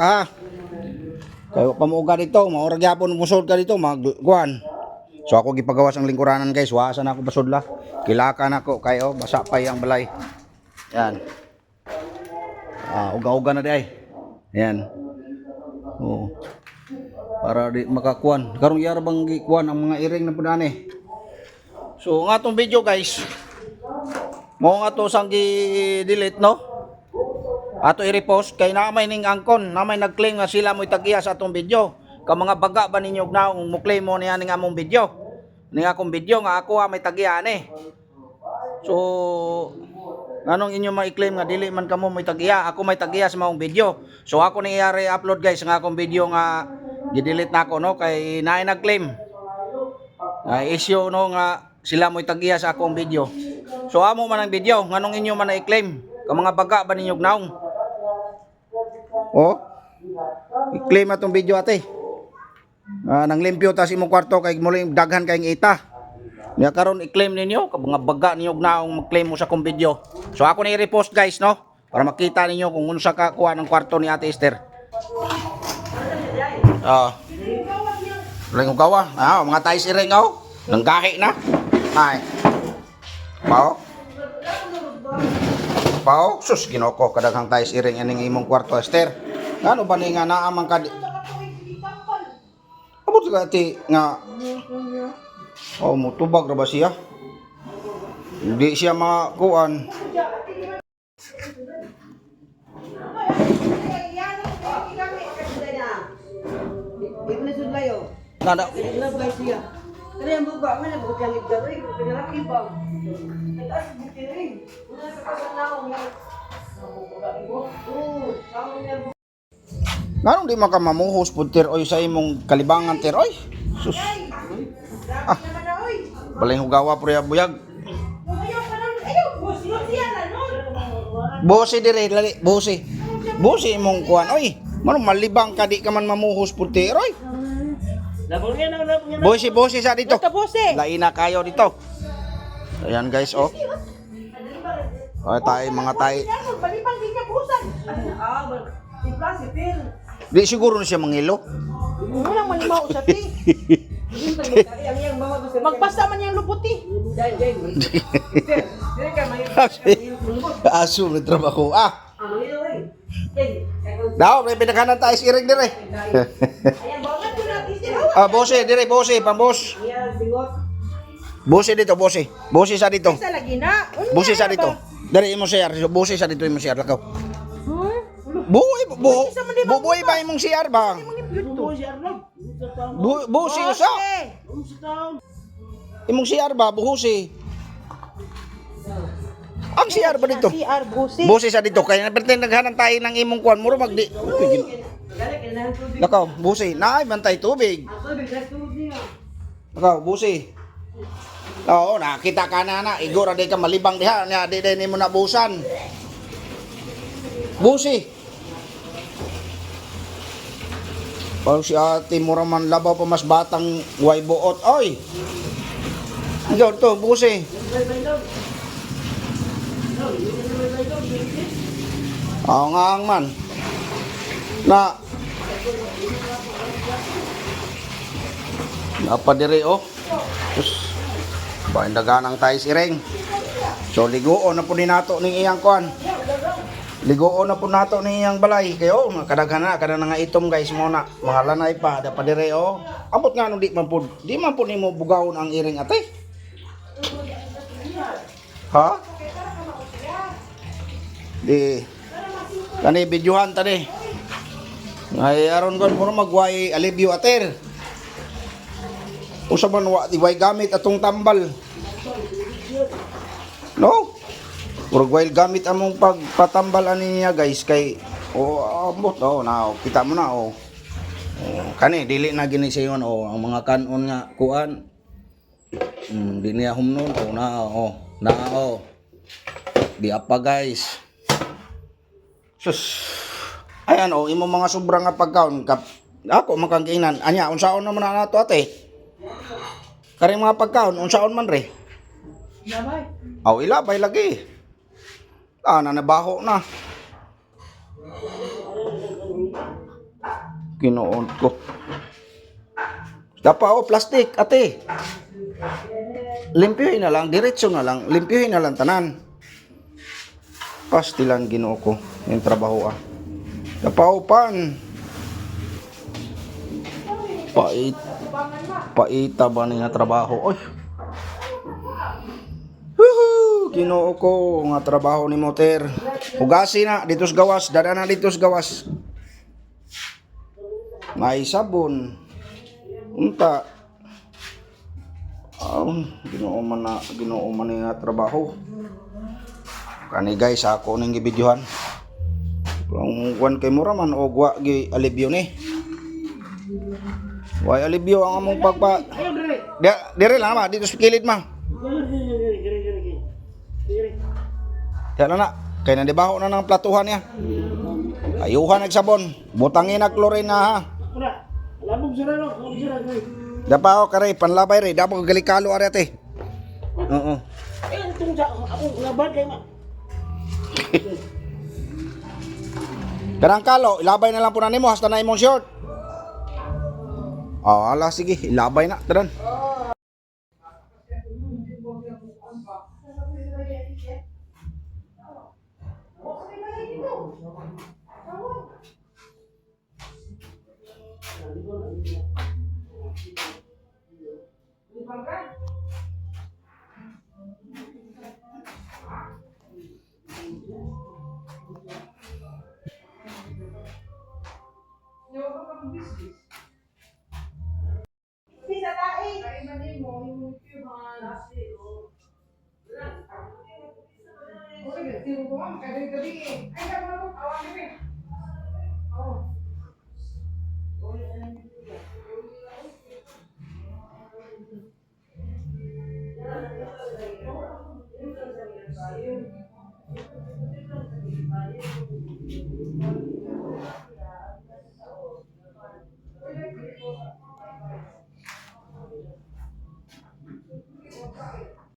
Ah, kayo pamuga dito, maurag yapon musod ka dito, magkuan. So ako gipagawas ang lingkuranan guys, wasan ako basudla. Kilakan ako kayo, basa pa ang balay. Yan. Uga-uga na di ay. Yan. Oo. Para di makakuan. Karong yara bang gikuan ang mga iring na punani. So nga tong video guys. Mo nga to sang gi-delete no. Ato i-repost kay naamay ning angkon, naamay nag-claim nga sila mo'y tagiya sa atong video. Ka mga baga ba ninyo na mo claim mo niya ning among video. Ning akong video nga ako may tagiya ani. So anong inyo ma-claim nga dili man kamo may tagiya, ako may tagiya sa maong video. So ako ni iyari upload guys nga akong video nga gi-delete nako no kay naay nag-claim. Issue no nga sila mo'y tagiya sa akong video. So amo man ang video, nganong inyo man na-claim? Ka mga baga ba ninyo naong? Oh, i-claim atong video ate. Nang limpyo ta si imong kwarto kay muling daghan kay ita. Niya karon i-claim ninyo ka mga baga ninyo naong mag-claim mo sa akong video. So ako na i-repost guys no para makita ninyo kung unsa ka kuha ng kwarto ni Ate Esther. Lang ugawa. Mga tais iring nang gahi na. Ay. Pao, sus ginoko kadaghang tais iring ining imong kwarto Esther. Ngano ba ni nga naamang ka? Abot ka ti nga. Mutubag ra ba siya? Hindi siya makuan. Nada. Kaya ang buka man ang buka ng garoy, pinalaki ba? Taas butiring. Una sa kasanaw nga. Nganong di maka mamuhos pud ter oy sa imong kalibangan ter oy? Sus. Balay hugawa pre buyag. Bose dire lali, bose. Bose imong kuan oy. Manong malibang ka di ka man mamuhos pud ter oy. Bose sa dito. Laina kayo dito. Ayan guys mga tayo. Di siguro na siya mangilo. Walang malimaw sa ti. Magpasa man yang luputi. Aso na trabaho. Daw, may pinakanan tayo siring dire. Bose dire, bose, pambos. Bose dito, bose. Bose sa dito. Bose sa dito. Dari imo share, bose sa dito imo share lakaw. Buhay ba imong CR ba? Busi usa. Imong CR ba buhusi? Ang CR ba dito? Busi sa dito kaya naperten naghanan tayo ng imong kuan muro magdi. Lakaw, busi. Naay bantay tubig. Lakaw, busi. Oo, nakita ka na igora di ka malibang diha nya di nimo nabusan. Busi. Pag si ate mo raman labaw pa mas batang way buot. Oy! Ikaw to, busi. Nga man. Napadiri Terus, bain daganang tayo siring. So, ligoon na po ni nato ning iyang kuan. Ligoon na po nato ni iyang balay. Kayo, kadaghan na, kada nga itom guys muna. Mga lanay pa, dapadiri Ambot nga di man po nimo bugawon ang iring ate. Ha? Di kani videohan tani. Ay aron kon mo magway alibyo ater. Usa man wa di way gamit atong tambal. No? Murag way gamit among pagpatambal ani niya guys kay ambot kita mo na kani dili na gini sayon ang mga kanon nga kuan. Di niya humnon di apa guys. Sus. Ayan imo mga sobra nga pagkaon ako makangkinan anya unsaon naman na nato ate. Kari mga pagkaon unsaon man re? Ilabay. Ilabay lagi. Nabaho na. Ginoon ko. Dapat o plastic, ate. Limpyuhin na lang, diretso na lang, limpyuhin na lang tanan. Pastilan Ginoo ko yung trabaho ah. Napaupan. Paita ba nga trabaho? Oy. Woohoo! Ginoo ko nga trabaho ni Moter. Hugasi na dito sa gawas, dada na dito sa gawas. May sabon. Unta. Ginoo man nga trabaho. Kani guys, ako ning gibidyohan. Kung kuan kay mura man og wa gi alibyo ni. Way alibyo ang among pagpa. Dire lang ma dito sa kilid ma. Yan na, kay nandibaho na ng platuhan niya. Ayuhan nagsabon, butangin na chlorine na ha. Labog sila no, labog sila. Dapa ako kare, panlabay re, dapat galikalo ari ate. Oo. Itong sa ako labad kay ma. Karang kalo, ilabay na lang po na nimo hasta na imong short. Ala sige, ilabay na, taran. Bisa tayo. Ay, mali mo. Yung mga nasi. Sige, tiro ko ang gabi-gabi eh. Ay, gano'n mo. Awan mo eh. Oo.